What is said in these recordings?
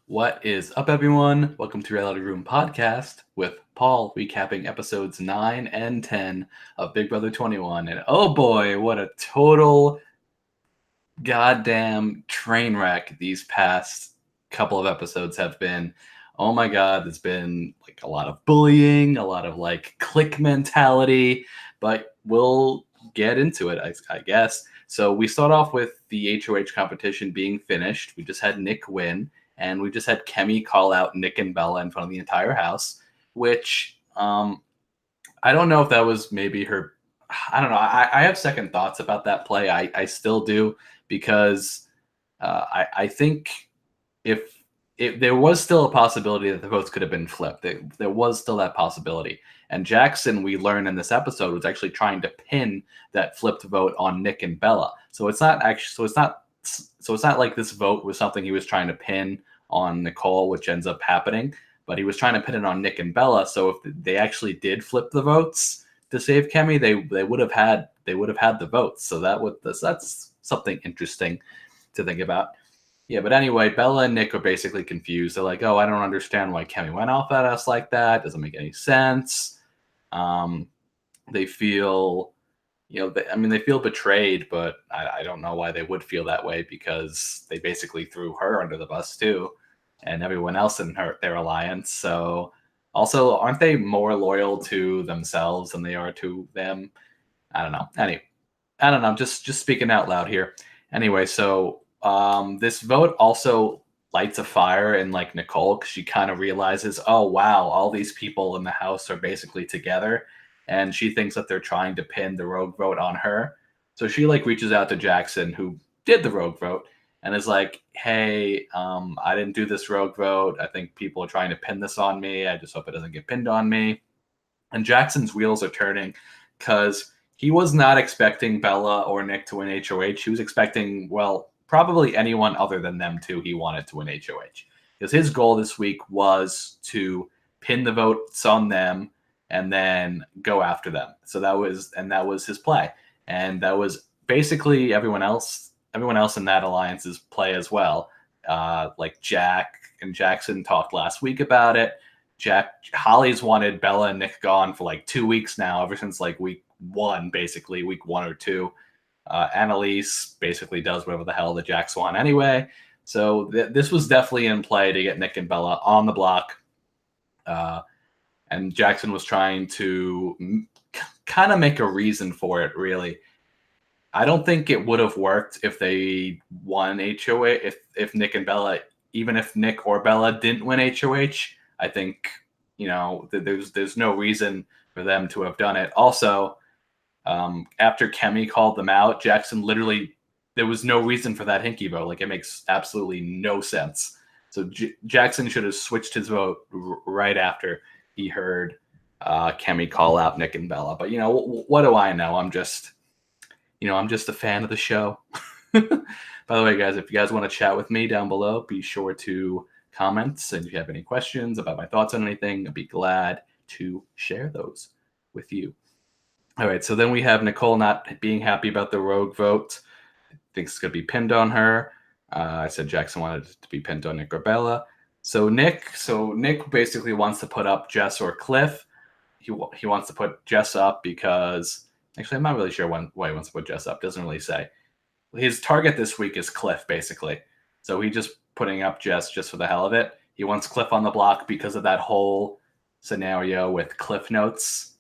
What is up, everyone? Welcome to Reality Room Podcast with Paul recapping episodes 9 and 10 of Big Brother 21. And oh boy, what a total goddamn train wreck these past couple of episodes have been. Oh my god, there's been like a lot of bullying, a lot of like click mentality, but we'll get into it, I guess. So we start off with the HOH competition being finished. We just had Nick win, and we just had Kemi call out Nick and Bella in front of the entire house, which I don't know if that was maybe her. I don't know. I have second thoughts about that play. I still do because I think if there was still a possibility that the votes could have been flipped, there was still that possibility. And Jackson, we learned in this episode, was actually trying to pin that flipped vote on Nick and Bella. So it's not actually. So it's not like this vote was something he was trying to pin on Nicole, which ends up happening. But he was trying to pin it on Nick and Bella. So if they actually did flip the votes to save Kemi, they would have had the votes. So that's something interesting to think about. Yeah, but anyway, Bella and Nick are basically confused. They're like, "Oh, I don't understand why Kemi went off at us like that. Doesn't make any sense." Um, they feel, they feel betrayed, but I don't know why they would feel that way because they basically threw her under the bus too, and everyone else in their alliance. So, also, aren't they more loyal to themselves than they are to them? I don't know. Anyway, I don't know. Just speaking out loud here. Anyway, so this vote also lights a fire in like Nicole because she kind of realizes, oh wow, all these people in the house are basically together, and she thinks that they're trying to pin the rogue vote on her. So she like reaches out to Jackson, who did the rogue vote, and is like, hey, I didn't do this rogue vote. I think people are trying to pin this on me. I just hope it doesn't get pinned on me. And Jackson's wheels are turning because he was not expecting Bella or Nick to win HOH. He was expecting, well, probably anyone other than them two. He wanted to win HOH because his goal this week was to pin the votes on them and then go after them. So that was his play, and that was basically everyone else in that alliance's play as well. Like Jack and Jackson talked last week about it. Holly's wanted Bella and Nick gone for like 2 weeks now, ever since like week 1, basically week 1 or 2. Annalise basically does whatever the hell the Jacks want anyway. So this was definitely in play to get Nick and Bella on the block. And Jackson was trying to kind of make a reason for it, really. I don't think it would have worked if they won HOH, if Nick and Bella, even if Nick or Bella didn't win HOH. I think, there's no reason for them to have done it. Also, after Kemi called them out, Jackson literally, there was no reason for that Hinky vote. Like, it makes absolutely no sense. So Jackson should have switched his vote right after he heard Kemi call out Nick and Bella. But, what do I know? I'm just a fan of the show. By the way, guys, if you guys want to chat with me down below, be sure to comment. And if you have any questions about my thoughts on anything, I'd be glad to share those with you. All right, so then we have Nicole not being happy about the rogue vote. Thinks it's going to be pinned on her. I said Jackson wanted it to be pinned on Nick or Bella. So Nick basically wants to put up Jess or Cliff. He wants to put Jess up because, actually, I'm not really sure why he wants to put Jess up. Doesn't really say. His target this week is Cliff, basically. So he just putting up Jess just for the hell of it. He wants Cliff on the block because of that whole scenario with Cliff Notes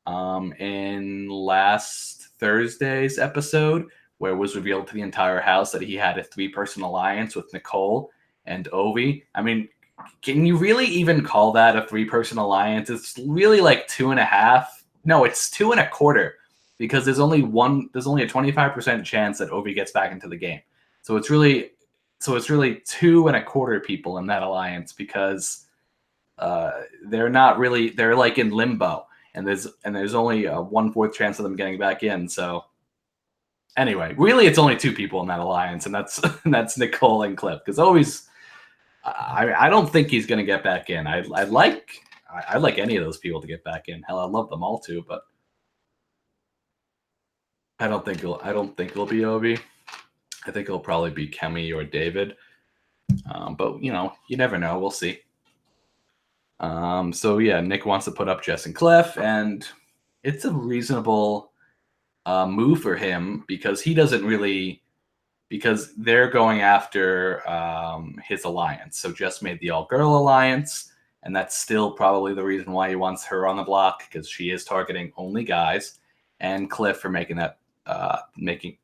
in last Thursday's episode, where it was revealed to the entire house that he had a 3-person alliance with Nicole and Ovi. I mean, can you really even call that a 3-person alliance? It's really like 2.5. No, it's 2.25, because there's only a 25% chance that Ovi gets back into the game. So it's really 2.25 people in that alliance, because they're like in limbo, and there's only a 1/4 chance of them getting back in. So anyway, really, it's only 2 people in that alliance, and that's Nicole and Cliff. Because always, I don't think he's going to get back in. I like any of those people to get back in. Hell, I love them all too, but I don't think it'll be Ovi. I think it'll probably be Kemi or David. But you never know. We'll see. So yeah, Nick wants to put up Jess and Cliff, and it's a reasonable move for him because he doesn't really because they're going after his alliance. So Jess made the all-girl alliance, and that's still probably the reason why he wants her on the block because she is targeting only guys, and Cliff for making that making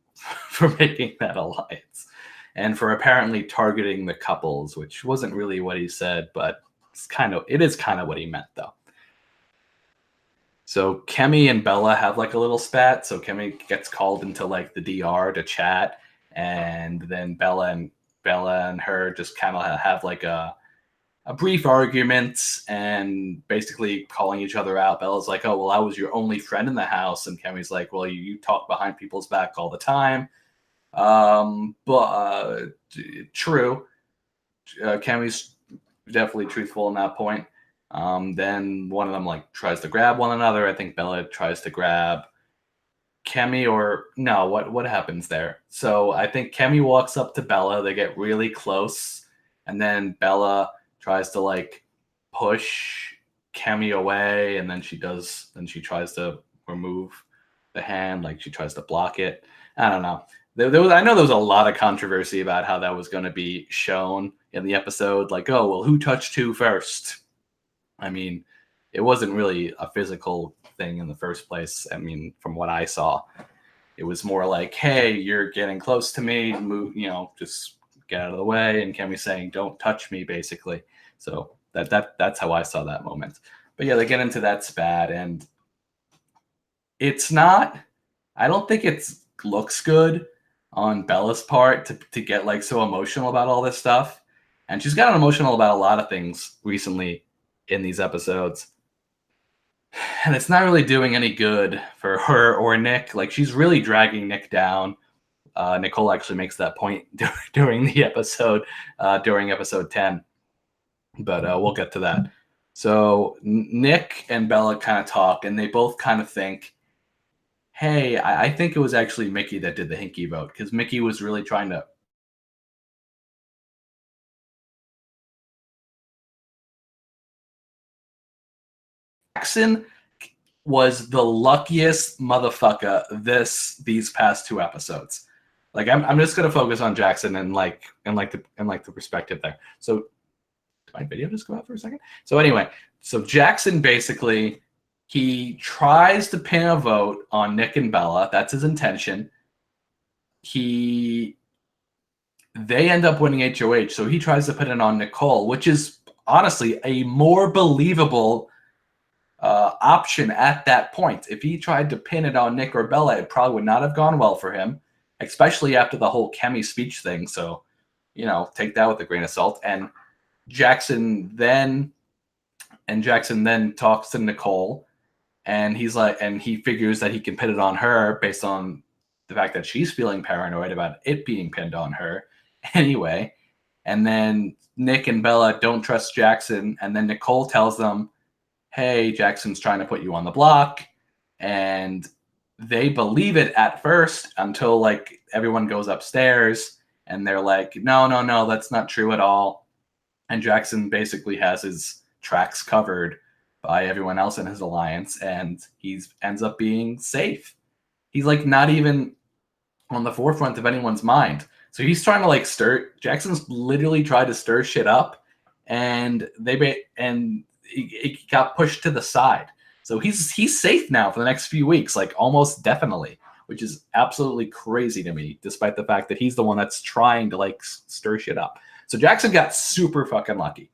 for making that alliance, and for apparently targeting the couples, which wasn't really what he said, but it is kind of what he meant though. So Kemi and Bella have like a little spat. So Kemi gets called into like the DR to chat, and then Bella and her just kind of have like a brief argument and basically calling each other out. Bella's like, "Oh well, I was your only friend in the house," and Kemi's like, "Well, you talk behind people's back all the time." But true. Kemi's definitely truthful in that point. Then one of them like tries to grab one another. I think Bella tries to grab Kemi, or no, what happens there? So I think Kemi walks up to Bella. They get really close, and then Bella tries to like push Kemi away, and then she does. Then she tries to remove the hand, like she tries to block it. I don't know. I know there was a lot of controversy about how that was going to be shown in the episode. Like, oh well, who touched who first? I mean, it wasn't really a physical thing in the first place. I mean, from what I saw, it was more like, "Hey, you're getting close to me. Move, just get out of the way." And Kemi saying, "Don't touch me," basically. So that's how I saw that moment. But yeah, they get into that spat, and it's not. I don't think it looks good on Bella's part to get like so emotional about all this stuff, and she's gotten emotional about a lot of things recently in these episodes. And it's not really doing any good for her or Nick. Like she's really dragging Nick down. Nicole actually makes that point during the episode, during episode 10. But we'll get to that. So Nick and Bella kind of talk, and they both kind of think, "Hey, I think it was actually Mickey that did the hinky vote because Mickey was really trying to." Jackson was the luckiest motherfucker these past two episodes. Like I'm just gonna focus on Jackson and the perspective there. So did my video just go out for a second? So anyway, so Jackson basically he tries to pin a vote on Nick and Bella. That's his intention. They end up winning HOH, so he tries to put it on Nicole, which is honestly a more believable option at that point. If he tried to pin it on Nick or Bella, it probably would not have gone well for him, especially after the whole Kemi speech thing. So, take that with a grain of salt. And Jackson then talks to Nicole, and he figures that he can pin it on her based on the fact that she's feeling paranoid about it being pinned on her anyway. And then Nick and Bella don't trust Jackson, and then Nicole tells them, "Hey, Jackson's trying to put you on the block," and they believe it at first until like everyone goes upstairs and they're like, no, that's not true at all. And Jackson basically has his tracks covered by everyone else in his alliance, and he ends up being safe. He's like not even on the forefront of anyone's mind. So he's trying to like Jackson's literally tried to stir shit up, and he got pushed to the side. So he's safe now for the next few weeks, like almost definitely, which is absolutely crazy to me, despite the fact that he's the one that's trying to like stir shit up. So Jackson got super fucking lucky.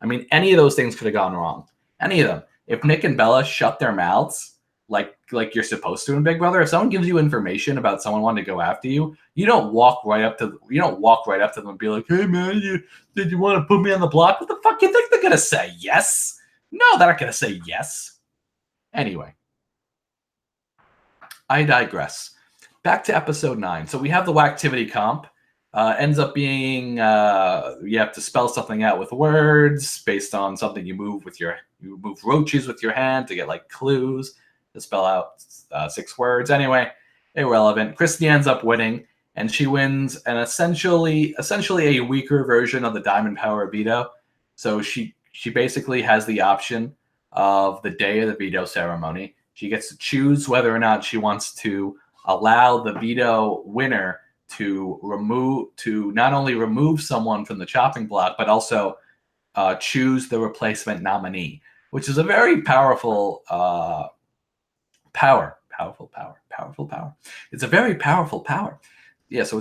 I mean, any of those things could have gone wrong. Any of them. If Nick and Bella shut their mouths like you're supposed to in Big Brother, if someone gives you information about someone wanting to go after you, you don't walk right up to them and be like, "Hey man, did you want to put me on the block?" What the fuck you think they're gonna say? Yes? No, they're not gonna say yes. Anyway, I digress. Back to episode 9. So we have the Whacktivity comp. Ends up being you have to spell something out with words based on something you move roaches with your hand to get like clues to spell out 6 words. Anyway, irrelevant. Christy ends up winning, and she wins an essentially a weaker version of the Diamond Power veto. So she basically has the option of the day of the veto ceremony. She gets to choose whether or not she wants to allow the veto winner to not only remove someone from the chopping block, but also choose the replacement nominee, which is a very powerful powerful power. It's a very powerful power. Yeah, so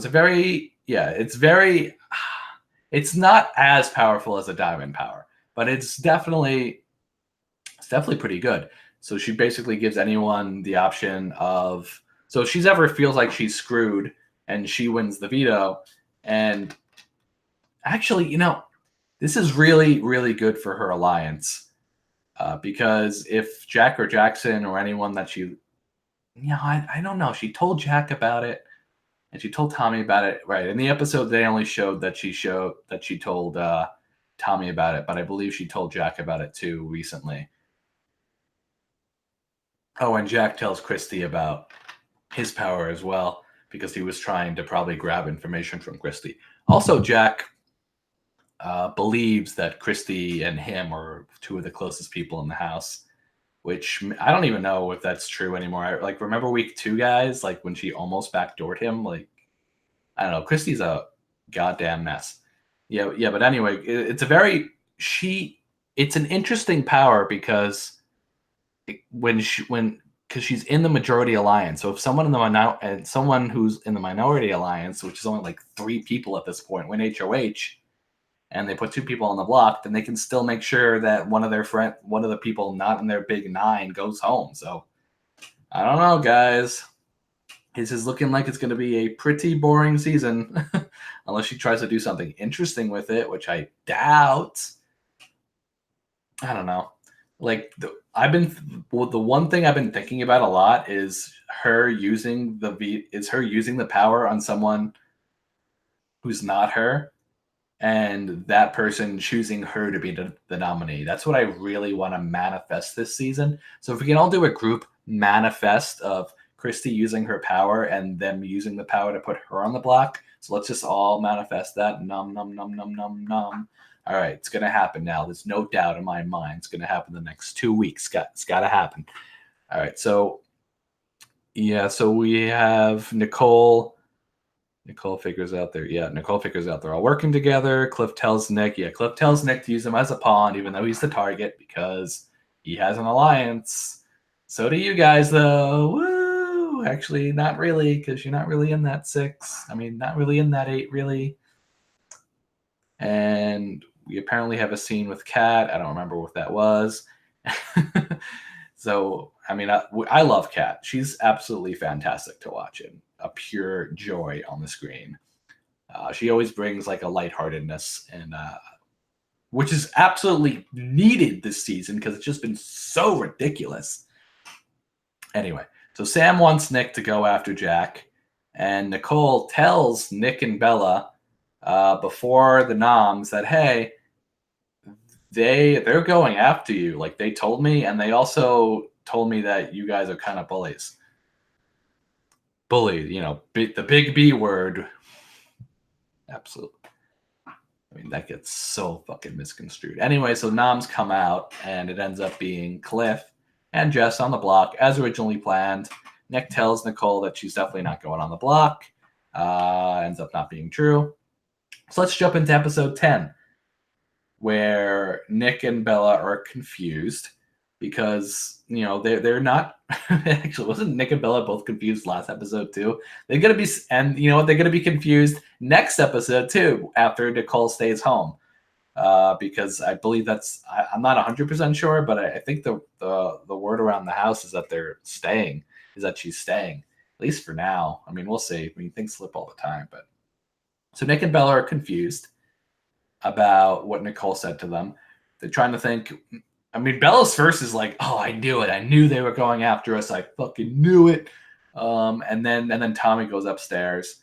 it's not as powerful as a diamond power, but it's definitely pretty good. So she basically gives anyone the option of, so if she's ever feels like she's screwed and she wins the veto. And actually, this is really, really good for her alliance. Because if Jack or Jackson or anyone that I don't know, she told Jack about it and she told Tommy about it. Right. In the episode, they only showed that she told Tommy about it, but I believe she told Jack about it too recently. Oh, and Jack tells Christy about his power as well because he was trying to probably grab information from Christy. Also, Jack believes that Christy and him are two of the closest people in the house, which I don't even know if that's true anymore. Remember week 2, guys, like when she almost backdoored him? Like, I don't know. Christy's a goddamn mess. Yeah. But anyway, it's an interesting power because because she's in the majority alliance. So if someone someone who's in the minority alliance, which is only like 3 people at this point, win HOH, and they put 2 people on the block, then they can still make sure that one of the people not in their big 9 goes home. So I don't know, guys. This is looking like it's going to be a pretty boring season, unless she tries to do something interesting with it, which I doubt. I don't know. Like the one thing I've been thinking about a lot is her using the power on someone who's not her, and that person choosing her to be the nominee. That's what I really want to manifest this season. So if we can all do a group manifest of Christy using her power and them using the power to put her on the block. So let's just all manifest that. Num, num, num, num, num, num. All right, it's going to happen now. There's no doubt in my mind. It's going to happen the next 2 weeks. It's got to happen. All right, so yeah, so we have Nicole. Nicole figures out they're all working together. Cliff tells Nick to use him as a pawn, even though he's the target because he has an alliance. So do you guys, though. Woo! Actually, not really, because you're not really in that 6. I mean, not really in that 8, really. And we apparently have a scene with Kat. I don't remember what that was. So, I mean, I love Kat. She's absolutely fantastic to watch and a pure joy on the screen. She always brings like a lightheartedness, and which is absolutely needed this season because it's just been so ridiculous. Anyway, so Sam wants Nick to go after Jack, and Nicole tells Nick and Bella before the noms that, hey, they're going after you. Like, they told me, and they also told me that you guys are kind of bullies. Bully, the big B word. Absolutely. I mean, that gets so fucking misconstrued. Anyway, so noms come out, and it ends up being Cliff and Jess on the block as originally planned. Nick tells Nicole that she's definitely not going on the block. Ends up not being true. So let's jump into episode 10, where Nick and Bella are confused because they're not actually, wasn't Nick and Bella both confused last episode too? They're gonna be, and you know what, they're gonna be confused next episode too after Nicole stays home, because I believe I'm not 100% sure, but I think the word around the house is that she's staying, at least for now. I mean, we'll see. I mean, things slip all the time, but so Nick and Bella are confused about what Nicole said to them. They're trying to think. I mean, Bella's first is like, "Oh, I knew it. I knew they were going after us. I fucking knew it." And then Tommy goes upstairs,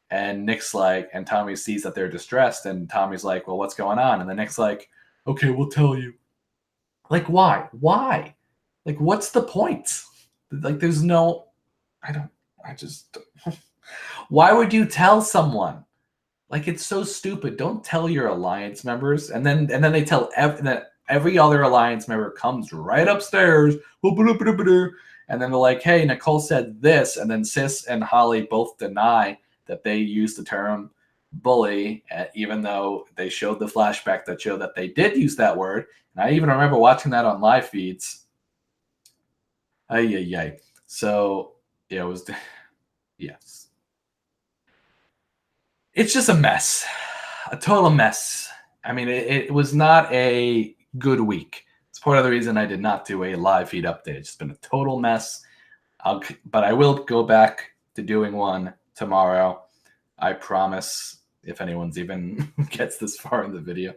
and Nick's like, and Tommy sees that they're distressed, and Tommy's like, "Well, what's going on?" And then Nick's like, "Okay, we'll tell you." Like, why? Why? Like, what's the point? Like, there's no. I just. Why would you tell someone? Like, it's so stupid. Don't tell your alliance members, and then they tell and then every other alliance member comes right upstairs, and then they're like, "Hey, Nicole said this," and then Sis and Holly both deny that they used the term bully, even though they showed the flashback that showed that they did use that word. And I even remember watching that on live feeds. Ay, ay, ay. So yeah, it was yes. It's just a mess, a total mess. I mean, it was not a good week. It's part of the reason I did not do a live feed update. It's been a total mess. But I will go back to doing one tomorrow. I promise. If anyone's even gets this far in the video.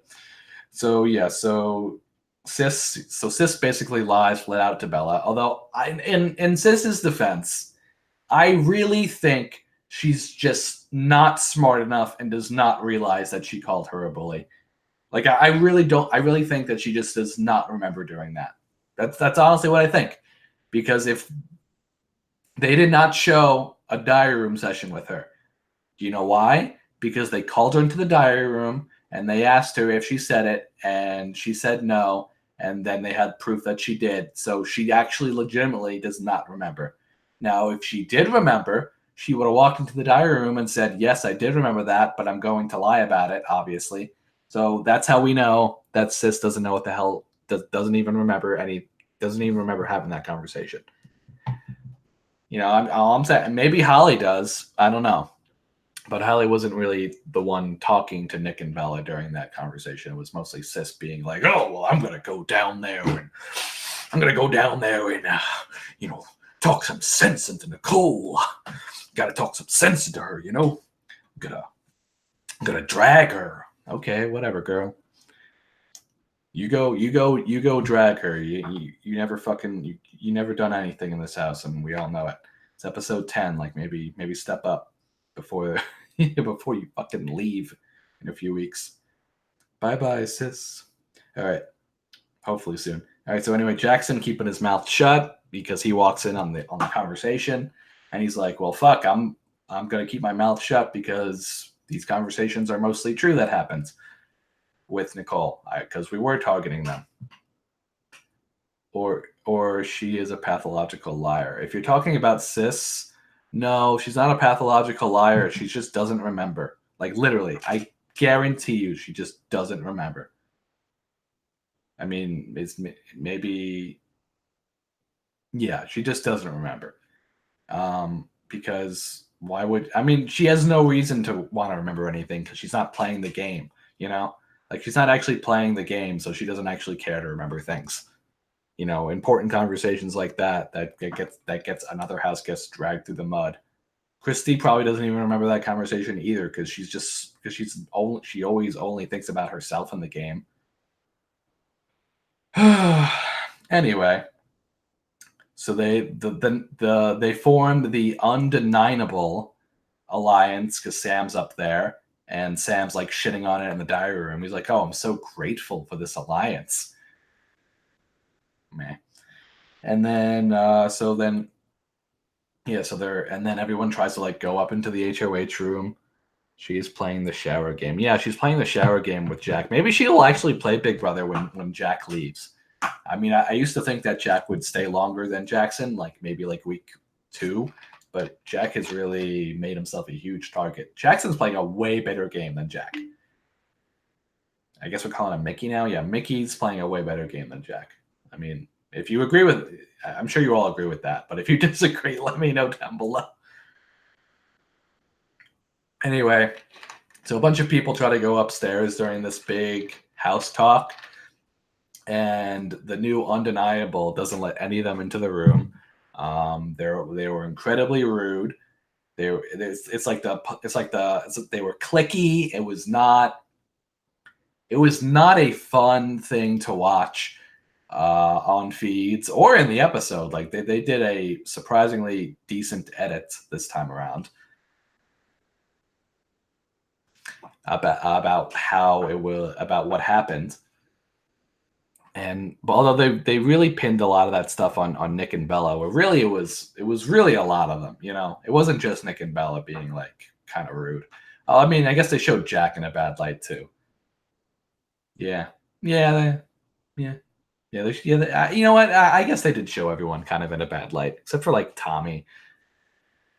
So yeah, so Sis basically lies flat out to Bella. Although in Sis's defense, I really think she's just not smart enough and does not realize that she called her a bully. Like I really don't. I really think that she just does not remember doing that. That's honestly what I think. Because if they did not show a diary room session with her, do you know why? Because they called her into the diary room and they asked her if she said it, and she said no. And then they had proof that she did. So she actually legitimately does not remember. Now, if she did remember, she would have walked into the diary room and said, "Yes, I did remember that, but I'm going to lie about it," obviously. So that's how we know that Sis doesn't know what the hell, doesn't even remember doesn't even remember having that conversation. You know, all I'm saying, maybe Holly does. I don't know. But Holly wasn't really the one talking to Nick and Bella during that conversation. It was mostly Sis being like, "Oh, well, I'm gonna go down there and you know, talk some sense into Nicole. Got to talk some sense into her, you know. I'm gonna drag her. Okay, whatever, girl. You go drag her. You never fucking you never done anything in this house, and we all know it. It's episode 10. Like maybe step up before before you fucking leave in a few weeks. Bye bye, sis. All right. Hopefully soon. All right. So anyway, Jackson keeping his mouth shut because he walks in on the conversation, and he's like, "Well, fuck, I'm gonna keep my mouth shut because these conversations are mostly true that happens with Nicole because we were targeting them." Or she is a pathological liar. If you're talking about Sis, no, she's not a pathological liar. She just doesn't remember. Like literally, I guarantee you, she just doesn't remember. I mean, it's maybe, yeah, she just doesn't remember. Because why would I mean? She has no reason to want to remember anything because she's not playing the game. You know, like she's not actually playing the game, so she doesn't actually care to remember things. You know, important conversations like that gets another house gets dragged through the mud. Christy probably doesn't even remember that conversation either because she always only thinks about herself in the game. Anyway, so they formed the undeniable alliance because Sam's up there and Sam's like shitting on it in the diary room. He's like, "Oh, I'm so grateful for this alliance." Man. And then so then yeah, so and then everyone tries to like go up into the HOH room. She's playing the shower game. Yeah, she's playing the shower game with Jack. Maybe she'll actually play Big Brother when Jack leaves. I mean, I used to think that Jack would stay longer than Jackson, like maybe like week 2, but Jack has really made himself a huge target. Jackson's playing a way better game than Jack. I guess we're calling him Mickey now. Yeah, Mickey's playing a way better game than Jack. I mean, if you agree with, I'm sure you all agree with that. But if you disagree, let me know down below. Anyway, so a bunch of people try to go upstairs during this big house talk, and the new undeniable doesn't let any of them into the room. They were incredibly rude. They they were clicky. It was not a fun thing to watch on feeds or in the episode. Like they did a surprisingly decent edit this time around about how it will about what happened. And although they really pinned a lot of that stuff on Nick and Bella, where really it was really a lot of them. It wasn't just Nick and Bella being like kind of rude. I mean, I guess they showed Jack in a bad light too. Yeah, yeah, yeah, yeah. You know what? I guess they did show everyone kind of in a bad light, except for like Tommy.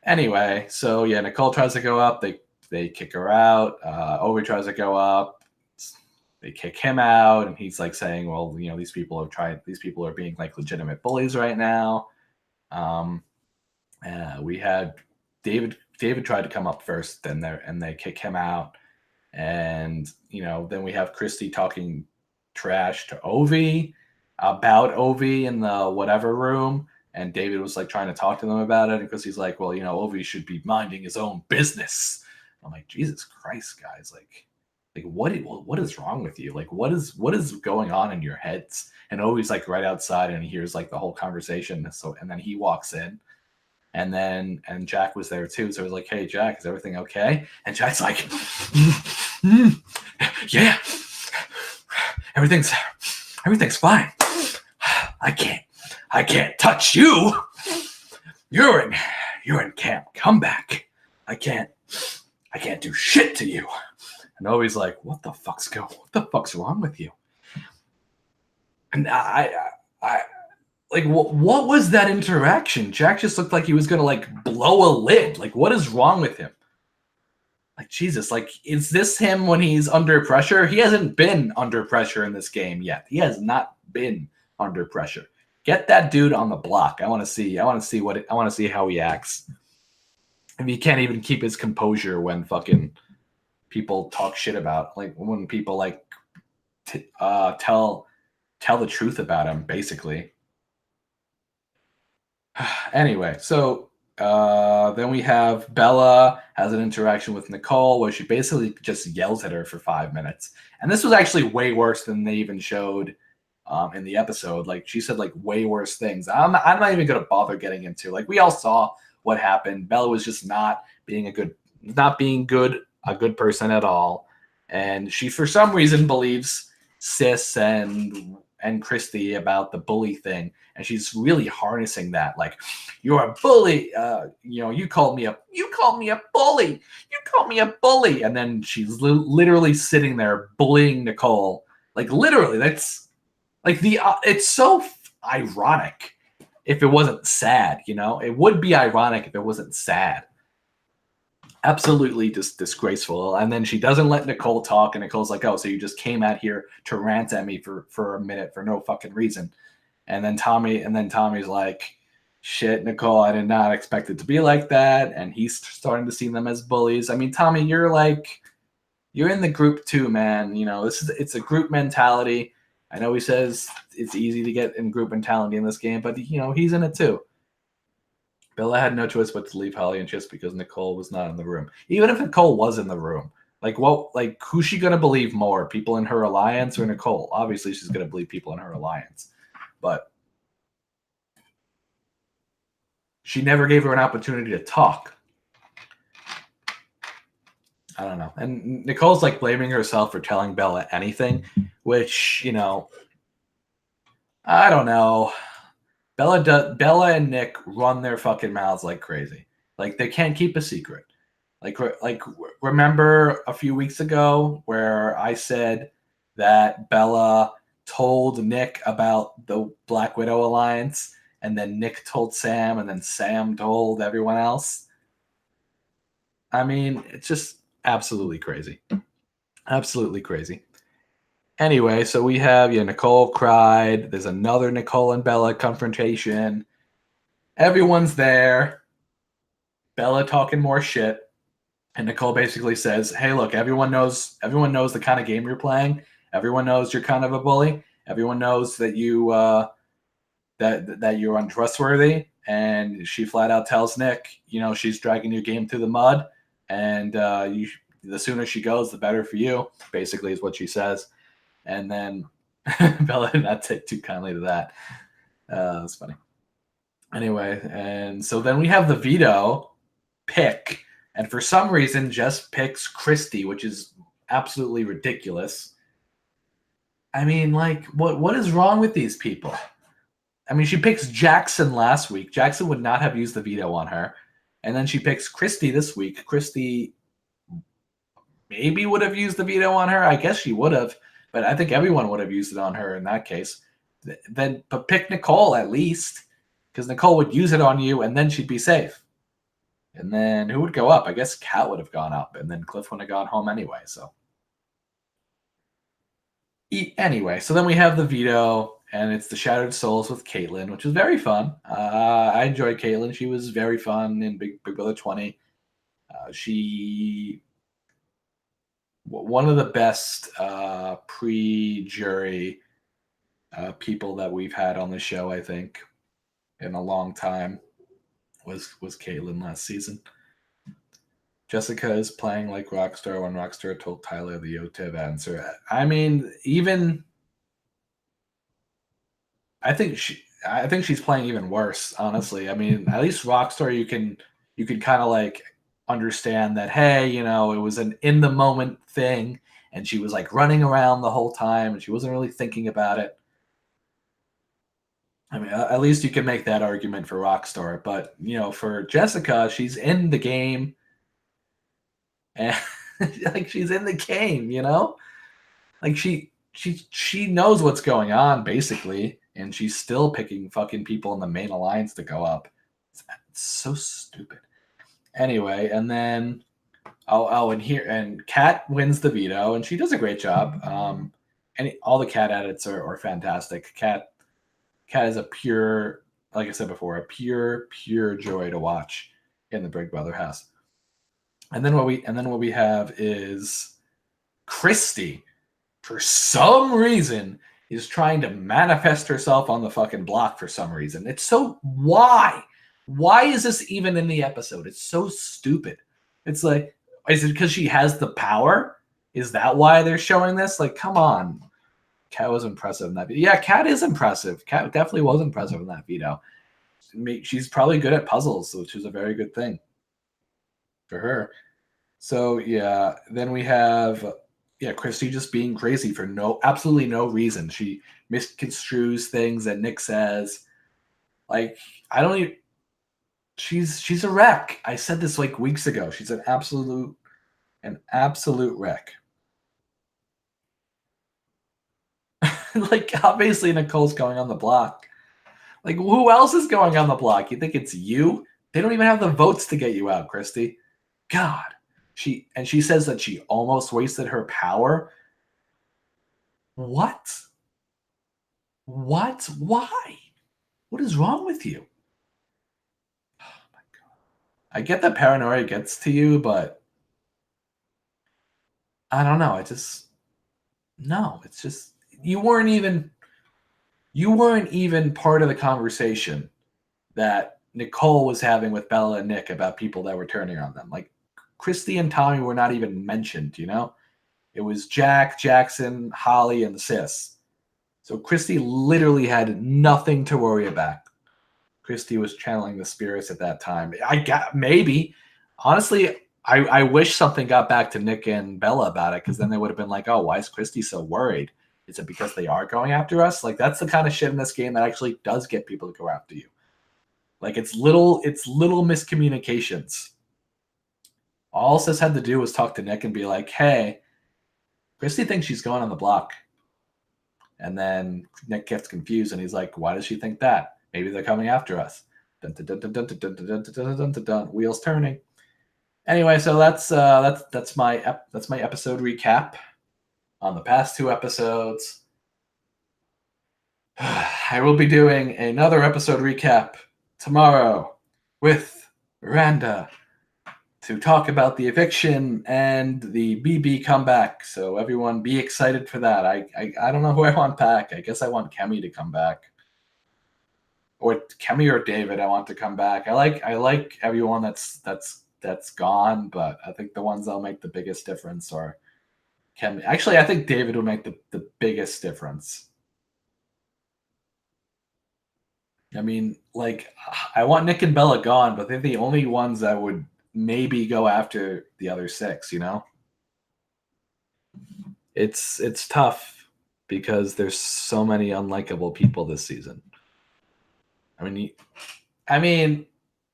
Anyway, so yeah, Nicole tries to go up. They kick her out. Ovi tries to go up. They kick him out, and he's like saying, "Well, these people are being like legitimate bullies right now." Um, we had David. David tried to come up first, and they kick him out, and then we have Christy talking trash to Ovi about Ovi in the whatever room, and David was like trying to talk to them about it because he's like, well, Ovi should be minding his own business. I'm like, Jesus Christ, guys, like what is wrong with you? Like what is going on in your heads? And Ovi's like right outside, and he hears like the whole conversation. So and then he walks in, and Jack was there too. So I was like, hey, Jack, is everything okay? And Jack's like, yeah, everything's fine. I can't touch you. You're in camp. Come back. I can't do shit to you. And Ovi's like, what the fuck's wrong with you? And I like, what was that interaction? Jack just looked like he was gonna like blow a lid. Like, what is wrong with him? Like, Jesus, like, is this him when he's under pressure? He hasn't been under pressure in this game yet. He has not been under pressure. Get that dude on the block. I want to see how he acts. If he can't even keep his composure when fucking people talk shit about, like when people like tell the truth about him, basically. Anyway, so then we have Bella has an interaction with Nicole where she basically just yells at her for 5 minutes. And this was actually way worse than they even showed in the episode. Like, she said like way worse things. I'm not even going to bother getting into. Like, we all saw what happened. Bella was just not being a good person at all. And she, for some reason, believes Sis and Christy about the bully thing, and she's really harnessing that. Like, you're a bully. You called me a bully. You called me a bully, and then she's literally sitting there bullying Nicole. Like, literally, that's like it's so ironic. If it wasn't sad, it would be ironic if it wasn't sad. Absolutely just disgraceful. And then she doesn't let Nicole talk, and Nicole's like, oh, so you just came out here to rant at me for a minute for no fucking reason. And then Tommy's like, shit, Nicole, I did not expect it to be like that. And he's starting to see them as bullies. I mean, Tommy, you're in the group too, man. It's a group mentality. I know he says it's easy to get in group mentality in this game, but he's in it too. Bella had no choice but to leave Holly and Chis because Nicole was not in the room. Even if Nicole was in the room, who's she going to believe more? People in her alliance or Nicole? Obviously, she's going to believe people in her alliance. But she never gave her an opportunity to talk. I don't know. And Nicole's like blaming herself for telling Bella anything, which, I don't know. Bella and Nick run their fucking mouths like crazy. Like, they can't keep a secret. Like remember a few weeks ago where I said that Bella told Nick about the Black Widow alliance, and then Nick told Sam, and then Sam told everyone else? I mean, it's just absolutely crazy. Absolutely crazy. Anyway, so we have, Nicole cried. There's another Nicole and Bella confrontation. Everyone's there. Bella talking more shit. And Nicole basically says, hey, look, everyone knows the kind of game you're playing. Everyone knows you're kind of a bully. Everyone knows that you that you're untrustworthy. And she flat out tells Nick, she's dragging your game through the mud. And the sooner she goes, the better for you, basically is what she says. And then Bella did not take too kindly to that. That's funny. Anyway, and so then we have the veto pick. And for some reason, Jess picks Christy, which is absolutely ridiculous. I mean, like, what is wrong with these people? I mean, she picks Jackson last week. Jackson would not have used the veto on her. And then she picks Christy this week. Christy maybe would have used the veto on her. I guess she would have, but I think everyone would have used it on her in that case. Then, but pick Nicole at least, because Nicole would use it on you, and then she'd be safe. And then who would go up? I guess Kat would have gone up, and then Cliff would have gone home anyway. So anyway, so then we have the veto, and it's the Shattered Souls with Caitlyn, which was very fun. I enjoyed Caitlyn. She was very fun in Big Brother 20. She one of the best pre-jury people that we've had on the show, I think, in a long time was Caitlyn last season. Jessica is playing like Rockstar when Rockstar told Tyler the OTIV answer. I mean, even I think she's playing even worse, honestly. I mean, at least Rockstar you can kind of like understand that, hey, you know, it was an in the moment thing and she was like running around the whole time and she wasn't really thinking about it. I mean, at least you can make that argument for Rockstar, but you know, for Jessica, she's in the game and like she's in the game, you know? Like she knows what's going on basically, and she's still picking fucking people in the main alliance to go up. It's so stupid. Anyway, and then and here and Kat wins the veto, and she does a great job. And all the Kat edits are fantastic. Kat is a pure, like I said before, a pure joy to watch in the Big Brother house. And then what we have is Christy, for some reason, is trying to manifest herself on the fucking block for some reason. It's so why? Why is this even in the episode? It's so stupid. It's like, is it because she has the power? Is that why they're showing this? Like, come on. Kat was impressive in that veto. Yeah, Kat is impressive. Kat definitely was impressive in that veto. She's probably good at puzzles, which is a very good thing for her. So yeah, then we have Christy just being crazy for absolutely no reason. She misconstrues things that Nick says. Like, I don't even she's a wreck. I said this like weeks ago. She's an absolute wreck. Like, obviously Nicole's going on the block. Like, who else is going on the block? You think it's you? They don't even have the votes to get you out, Christy. God. She says that she almost wasted her power. What? What? Why? What is wrong with you? Oh my god. I get that paranoia gets to you, but I don't know. It's just you weren't even part of the conversation that Nicole was having with Bella and Nick about people that were turning on them. Like, Christy and Tommy were not even mentioned, you know? It was Jack, Jackson, Holly, and Sis. So Christy literally had nothing to worry about. Christy was channeling the spirits at that time. Maybe. Honestly, I wish something got back to Nick and Bella about it, because then they would have been like, oh, why is Christy so worried? Is it because they are going after us? Like, that's the kind of shit in this game that actually does get people to go after you. Like, it's little miscommunications. All Sis had to do was talk to Nick and be like, hey, Christy thinks she's going on the block. And then Nick gets confused and he's like, why does she think that? Maybe they're coming after us. Wheels turning. Anyway, so that's my episode recap on the past 2 episodes. I will be doing another episode recap tomorrow with Miranda to talk about the eviction and the BB comeback. So everyone be excited for that. I don't know who I want back. I guess I want Kemi to come back. Or Kemi or David I want to come back. I like everyone that's gone, but I think the ones that'll make the biggest difference are Kemi. Actually, I think David will make the biggest difference. I mean, like, I want Nick and Bella gone, but they're the only ones that would maybe go after the other 6, you know? It's tough. because there's so many unlikable people this season. I mean,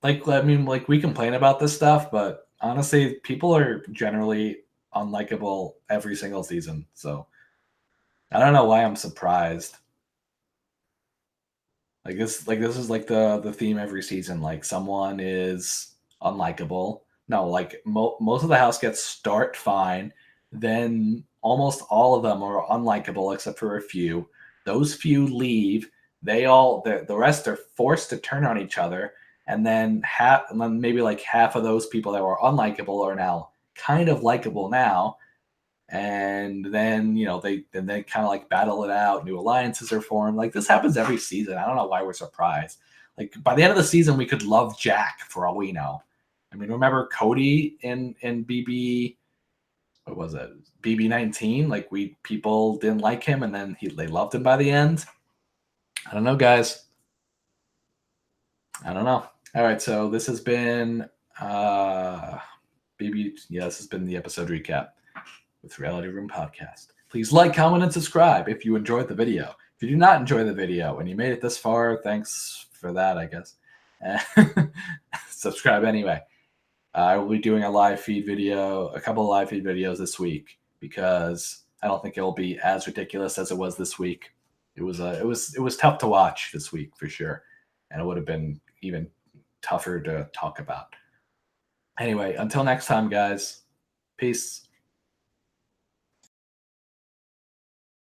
like we complain about this stuff, but honestly, people are generally unlikable every single season. So I don't know why I'm surprised. This is like the theme every season. Like someone is unlikable. No, like most of the house gets start fine, then almost all of them are unlikable except for a few. Those few leave. The rest are forced to turn on each other, and then maybe like half of those people that were unlikable are now kind of likable now, and then they kind of like battle it out. New alliances are formed. Like this happens every season. I don't know why we're surprised. Like by the end of the season, we could love Jack for all we know. I mean, remember Cody in BB? What was it? BB 19. Like we people didn't like him, and then they loved him by the end. I don't know, guys. I don't know. All right, so this has been BB. Yeah, this has been the episode recap with Reality Room Podcast. Please like, comment, and subscribe if you enjoyed the video. If you do not enjoy the video and you made it this far, thanks for that, I guess. Subscribe anyway. I will be doing a couple of live feed videos this week because I don't think it'll be as ridiculous as it was this week. It was tough to watch this week for sure, and it would have been even tougher to talk about. Anyway, until next time, guys. Peace.